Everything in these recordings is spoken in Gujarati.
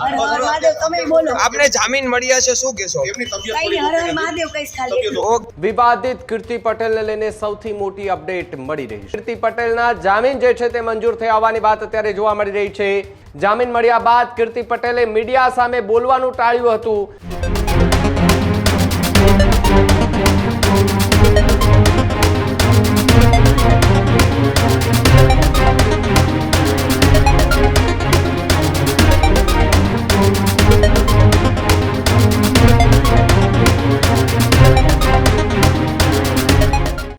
આપને જામીન મળ્યા છે, શું કહેશો? વિવાદિત કીર્તિ પટેલને લઈને સૌથી મોટી અપડેટ મળી રહી છે. કીર્તિ પટેલના જામીન જે છે તે મંજૂર થયા હોવાની વાત અત્યારે જોવા મળી રહી છે. જામીન મળ્યા બાદ કીર્તિ પટેલે મીડિયા સામે બોલવાનું ટાળ્યું હતું.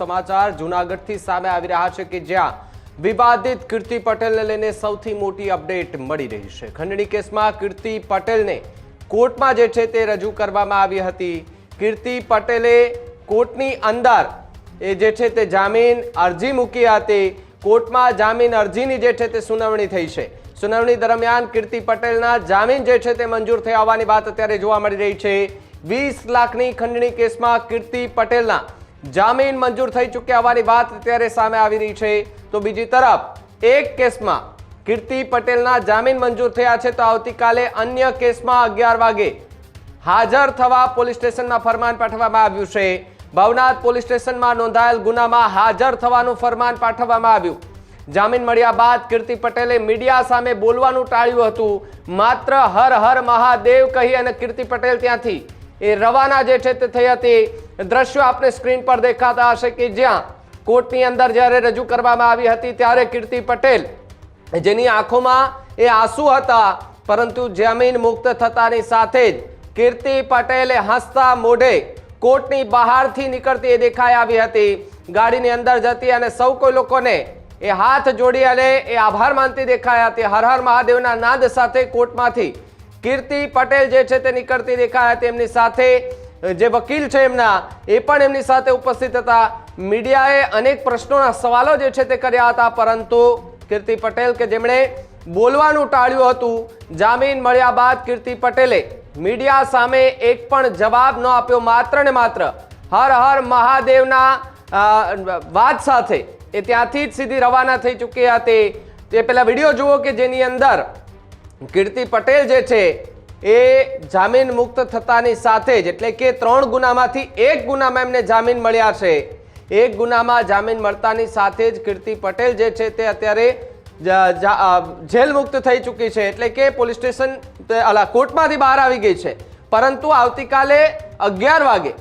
સમાચાર જૂનાગઢથી સામે આવી રહ્યા છે કે જ્યાં વિવાદિત કીર્તિ પટેલને લઈને સૌથી મોટી અપડેટ મળી રહી છે. ખંડણી કેસમાં કીર્તિ પટેલને કોર્ટમાં જે છે તે રજૂ કરવામાં આવી હતી. કીર્તિ પટેલે કોર્ટની અંદર એ જે છે તે જામીન અરજી મૂકી હતી. કોર્ટમાં જામીન અરજીની જે છે તે સુનાવણી થઈ છે. સુનાવણી દરમિયાન કીર્તિ પટેલના જામીન જે છે તે મંજૂર થયા હોવાની વાત અત્યારે જોવા મળી રહી છે. 20 લાખની ખંડણી કેસમાં કીર્તિ પટેલના જામીન મંજૂર થઈ ચૂક્યા હોવાની વાત અત્યારે સામે આવી રહી છે. તો બીજી તરફ એક કેસમાં કીર્તિ પટેલના જામીન મંજૂર થયા છે, તો આવતીકાલે અન્ય કેસમાં 11 વાગે હાજર થવા પોલીસ સ્ટેશનમાં ફરમાન પાઠવવામાં આવ્યું છે. ભવનાથ પોલીસ સ્ટેશનમાં નોંધાયેલ ગુનામાં હાજર થવાનું ફરમાન પાઠવવામાં આવ્યું. જામીન મળ્યા બાદ કીર્તિ પટેલે મીડિયા સામે બોલવાનું ટાળ્યું હતું. માત્ર હર હર મહાદેવ કહી અને કીર્તિ પટેલ ત્યાંથી એ રવાના જે છે તે થઈ હતી. દ્રશ્યો આપણે સ્ક્રીન પર દેખાતા હશે કે જ્યાં કોર્ટની અંદર જ્યારે રજૂ કરવામાં આવી હતી ત્યારે કીર્તિ પટેલ જેની આંખોમાં એ આંસુ હતા, પરંતુ જામીન મુક્ત થતાની સાથે જ કીર્તિ પટેલે હસતા મોઢે કોર્ટની બહારથી નીકળતી એ દેખાઈ આવી હતી. ગાડીની અંદર જતી અને સૌ કોઈ લોકોને એ હાથ જોડી અને એ આભાર માનતી દેખાઈ હતી. હર હર મહાદેવના નાદ સાથે કોર્ટમાંથી કીર્તિ પટેલ જે છે તે નીકળતી દેખાઈ હતી. એમની સાથે જે વકીલ છે એમના એ પણ એમની સાથે ઉપસ્થિત હતા. મીડિયાએ અનેક પ્રશ્નોના સવાલો જે છે તે કર્યા હતા, પરંતુ કીર્તિ પટેલ કે જેમણે બોલવાનું ટાળ્યું હતું, જામીન મળ્યા બાદ કીર્તિ પટેલે મીડિયા સામે એક પણ જવાબ ન આપ્યો. માત્ર ને માત્ર હર હર મહાદેવના વાત સાથે એ ત્યાંથી જ સીધી રવાના થઈ ચૂકી હતી. તે પેલા વિડીયો જુઓ કે જેની અંદર કીર્તિ પટેલ જે છે એ જામીન મુક્ત થતાની સાથે જ, એટલે કે 3 ગુનામાંથી એક ગુનામાં એમને જામીન મળ્યા છે. એક ગુનામાં જામીન મળતાની સાથે જ કીર્તિ પટેલ જે છે તે અત્યારે જેલ મુક્ત થઈ ચૂકી છે, એટલે કે પોલીસ સ્ટેશન કોર્ટમાંથી બહાર આવી ગઈ છે. પરંતુ આવતીકાલે 11 વાગે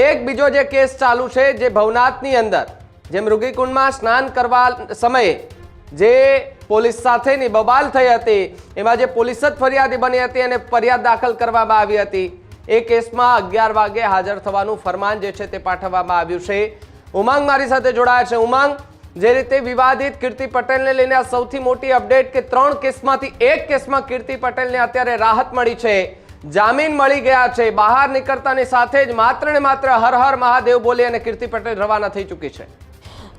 એક બીજો જે કેસ ચાલુ છે, જે ભવનાથની અંદર જે મૃગીકુંડમાં સ્નાન કરવા સમયે જે પોલીસ સાથેની બબાલ થઈ હતી, એમાં જે પોલીસ જ ફરિયાદી બની હતી અને ફરિયાદ દાખલ કરવામાં આવી હતી, એ કેસમાં 11 વાગે હાજર થવાનું ફરમાન જે છે તે પાઠવવામાં આવ્યું છે. ઉમંગ મારી સાથે જોડાયા છે. ઉમંગ, જે રીતે વિવાદિત કીર્તિ પટેલને લઈને આ સૌથી મોટી અપડેટ કે 3 કેસમાંથી એક કેસમાં કીર્તિ પટેલને અત્યારે રાહત મળી છે, જામીન મળી ગયા છે. બહાર નીકળતાની સાથે જ માત્ર ને માત્ર હર હર મહાદેવ બોલી અને કીર્તિ પટેલ રવાના થઈ ચૂકી છે.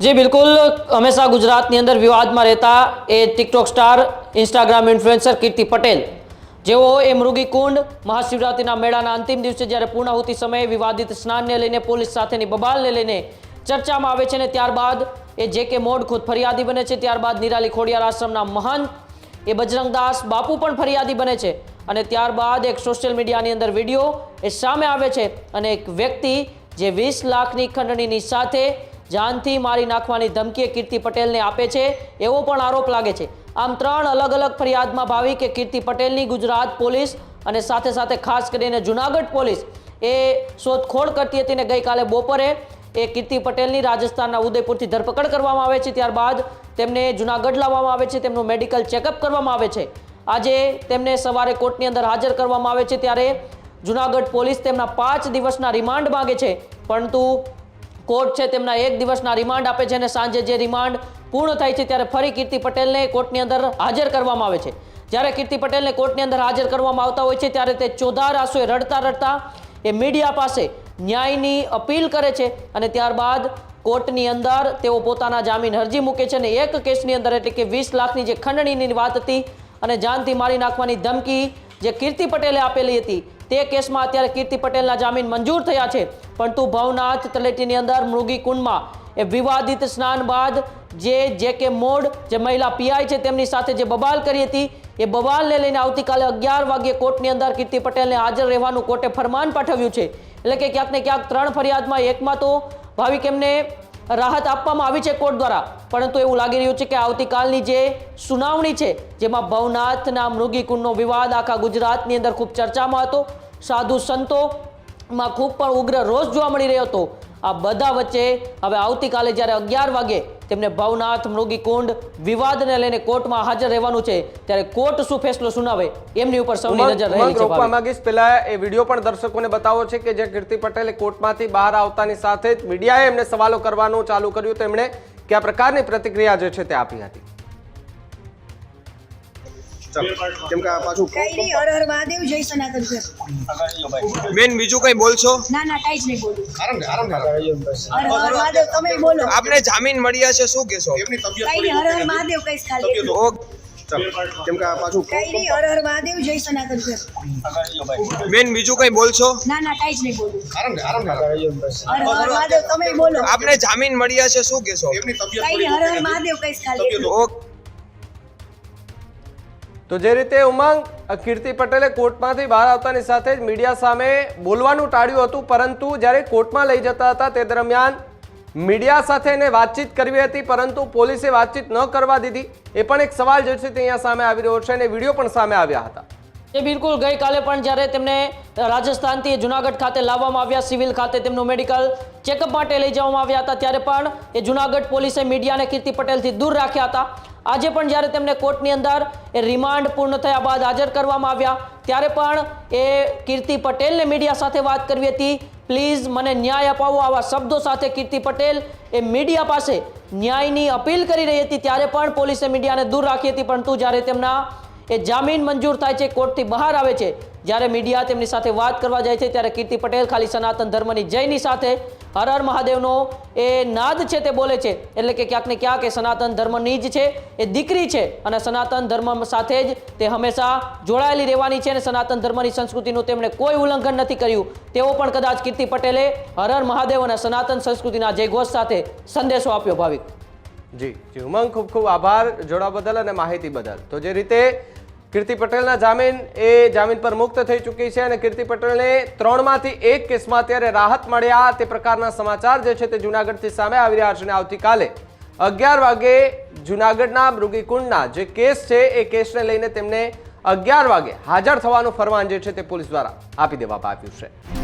જી બિલકુલ, હંમેશા ગુજરાતની અંદર વિવાદમાં રહેતા એ ટિકટોક સ્ટાર, ઇન્સ્ટાગ્રામ ઇન્ફ્લુએન્સર કીર્તિ પટેલ, જેઓ એ મૃગીકુંડ મહાશિવરાત્રિના મેળાના અંતિમ દિવસે જ્યારે પૂર્ણાહુતિ સમયે વિવાદિત સ્નાનને લઈને પોલીસ સાથેની બબાલને લઈને ચર્ચામાં આવે છે, અને ત્યારબાદ એ જે કે મોડ ખુદ ફરિયાદી બને છે. ત્યારબાદ નિરાલી ખોડિયાર આશ્રમના મહંત એ બજરંગદાસ બાપુ પણ ફરિયાદી બને છે, અને ત્યારબાદ એક સોશિયલ મીડિયાની અંદર વિડીયો એ સામે આવે છે, અને એક વ્યક્તિ જે 20 લાખની ખંડણીની સાથે જાનથી મારી નાખવાની ધમકી કીર્તિ પટેલને આપે છે, એવો પણ આરોપ લાગે છે. આમ 3 અલગ અલગ ફરિયાદમાં ભાવી કે કીર્તિ પટેલની ગુજરાત પોલીસ અને સાથે સાથે ખાસ કરીને જૂનાગઢ પોલીસ એ શોધખોળ કરતી હતી, ને ગઈકાલે બપોરે એ કીર્તિ પટેલની રાજસ્થાનના ઉદયપુરથી ધરપકડ કરવામાં આવે છે. ત્યારબાદ તેમને જૂનાગઢ લાવવામાં આવે છે, તેમનું મેડિકલ ચેકઅપ કરવામાં આવે છે. આજે તેમને સવારે કોર્ટની અંદર હાજર કરવામાં આવે છે, ત્યારે જૂનાગઢ પોલીસ તેમના 5 દિવસના રિમાન્ડ માંગે છે, પરંતુ કોર્ટ છે તેમના 1 દિવસના રિમાન્ડ આપે છે, અને સાંજે જે રિમાન્ડ પૂર્ણ થાય છે ત્યારે ફરી કીર્તિ પટેલને કોર્ટની અંદર હાજર કરવામાં આવે છે. જ્યારે કીર્તિ પટેલને કોર્ટની અંદર હાજર કરવામાં આવતા હોય છે, ત્યારે તે ચોધાર આંસુએ રડતા રડતા એ મીડિયા પાસે ન્યાયની અપીલ કરે છે, અને ત્યારબાદ કોર્ટની અંદર તેઓ પોતાના જામીન અરજી મૂકે છે, અને એક કેસની અંદર એટલે કે 20 લાખની જે ખંડણીની વાત હતી અને જાનથી મારી નાખવાની ધમકી જે કીર્તિ પટેલે આપેલી હતી, તે કેસમાં અત્યારે કીર્તિ પટેલના જામીન મંજૂર થયા છે. પરંતુ ભવનાથ તળેટીની અંદર મૃગીકુંડમાં એ વિવાદિત સ્નાન બાદ જે કે મોડ જે મહિલા પીઆઈ છે તેમની સાથે જે બબાલ કરી હતી, એ બવાલને લઈને આવતીકાલે 11 વાગ્યે કોર્ટની અંદર કીર્તિ પટેલને હાજર રહેવાનું કોર્ટે ફરમાન પાઠવ્યું છે। એટલે કે ક્યાંક ને ક્યાંક 3 ફરિયાદમાં એકમાં તો ભાવિક એમને રાહત આપવામાં આવી છે કોર્ટ દ્વારા, પરંતુ એવું લાગી રહ્યું છે કે આવતીકાલની જે સુનાવણી છે જેમાં ભવનાથના મૃગીકુંડનો વિવાદ આખા ગુજરાતની અંદર ખૂબ ચર્ચામાં હતો, સાધુ સંતોમાં ખૂબ પણ ઉગ્ર રોષ જોવા મળી રહ્યો હતો। આ બધા વચ્ચે હવે આવતીકાલે જ્યારે 11 વાગે તેમને ભવનાથ મૃગીકુંડ વિવાદને લઈને કોર્ટમાં હાજર રહેવાનું છે, ત્યારે કોર્ટ શું ફેસલો સુનાવે એમની ઉપર સૌની નજર રહેલી છે। રોકવા માંગીશ, પહેલા એ વિડીયો પણ દર્શકોને બતાવો છે કે જે કીર્તિ પટેલે કોર્ટમાંથી બહાર આવતાની સાથે જ મીડિયાએ એમને સવાલો કરવાનું ચાલુ કર્યું, તો એમણે કયા પ્રકારની પ્રતિક્રિયા જે છે તે આપી હતી। કેમ કે આ પાછું કઈ નહીં, હર હર મહાદેવ, જય સનાતન સર। બેન બીજું કઈ બોલશો? ના ના, કઈ જ નહીં બોલું। આરામ હર હર મહાદેવ તમે બોલો। આપને જામીન મળ્યા છે, શું કહેશો? એમની તબિયત કઈ નહીં, હર હર મહાદેવ કઈશ ખાલી। કેમ કે આ પાછું કઈ નહીં, હર હર મહાદેવ, જય સનાતન સર। બેન બીજું કઈ બોલશો? ના ના, કઈ જ નહીં બોલું। આરામ હર હર મહાદેવ તમે બોલો। આપને જામીન મળ્યા છે, શું કહેશો? એમની તબિયત કઈ નહીં, હર હર મહાદેવ કઈશ ખાલી। તો જે રીતે ઉમંગ કીર્તિ પટેલે કોર્ટમાંથી બહાર આવતાની સાથે જ મીડિયા સામે બોલવાનું ટાળ્યું હતું, પરંતુ જ્યારે કોર્ટમાં લઈ જતા હતા તે દરમિયાન મીડિયા સાથે એને વાતચીત કરવી હતી, પરંતુ પોલીસે વાતચીત ન કરવા દીધી। એ પણ એક સવાલ જે છે તે અહીંયા સામે આવી રહ્યો છે અને વિડીયો પણ સામે આવ્યા હતા। એ બિલકુલ ગઈકાલે પણ જ્યારે તેમને રાજસ્થાનથી જુનાગઢ ખાતે લાવવામાં આવ્યા, સિવિલ ખાતે તેમનું મેડિકલ ચેકઅપ માટે લઈ જવામાં આવ્યા હતા, ત્યારે પણ એ જુનાગઢ પોલીસે મીડિયાને કીર્તિ પટેલથી દૂર રાખ્યા હતા। આજે પણ જ્યારે તેમને કોર્ટની અંદર એ રિમાન્ડ પૂર્ણ થયા બાદ હાજર કરવામાં આવ્યા, ત્યારે પણ એ કીર્તિ પટેલને મીડિયા સાથે વાત કરવી હતી, પ્લીઝ મને ન્યાય અપાવો, આવા શબ્દો સાથે કીર્તિ પટેલ એ મીડિયા પાસે ન્યાયની અપીલ કરી રહી હતી। ત્યારે પણ પોલીસે મીડિયાને દૂર રાખી હતી, પરંતુ જ્યારે તેમના એ જામીન મંજૂર થાય છે, કોર્ટથી બહાર આવે છે, જ્યારે મીડિયા તેમની સાથે વાત કરવા જાય છે, ત્યારે કીર્તિ પટેલ ખાલી સનાતન ધર્મની જયની સાથે હર હર મહાદેવનો એ નાદ છે તે બોલે છે। એટલે કે ક્યાંક ને ક્યાંક એ સનાતન ધર્મની જ છે, એ દીકરી છે અને સનાતન ધર્મ સાથે જ તે હંમેશા જોડાયેલી રહેવાની છે અને સનાતન ધર્મની સંસ્કૃતિનું તેમણે કોઈ ઉલ્લંઘન નથી કર્યું, તેવો પણ કદાચ કીર્તિ પટેલે હર હર મહાદેવ અને સનાતન સંસ્કૃતિના જયઘોષ સાથે સંદેશો આપ્યો। ભાવિક જી જી ઉમંગ, ખૂબ ખૂબ આભાર જોડાવા બદલ અને માહિતી બદલ। તો જે રીતે કીર્તિ પટેલના જામીન પર મુક્ત થઈ ચૂકી છે અને કીર્તિ પટેલને 3માંથી 1 કેસમાં અત્યારે રાહત મળ્યા તે પ્રકારના સમાચાર જે છે તે જૂનાગઢથી સામે આવી રહ્યા છે અને આવતીકાલે 11 વાગે જૂનાગઢના મૃગીકુંડના જે કેસ છે એ કેસને લઈને તેમને 11 વાગે હાજર થવાનું ફરમાન જે છે તે પોલીસ દ્વારા આપી દેવામાં આવ્યું છે।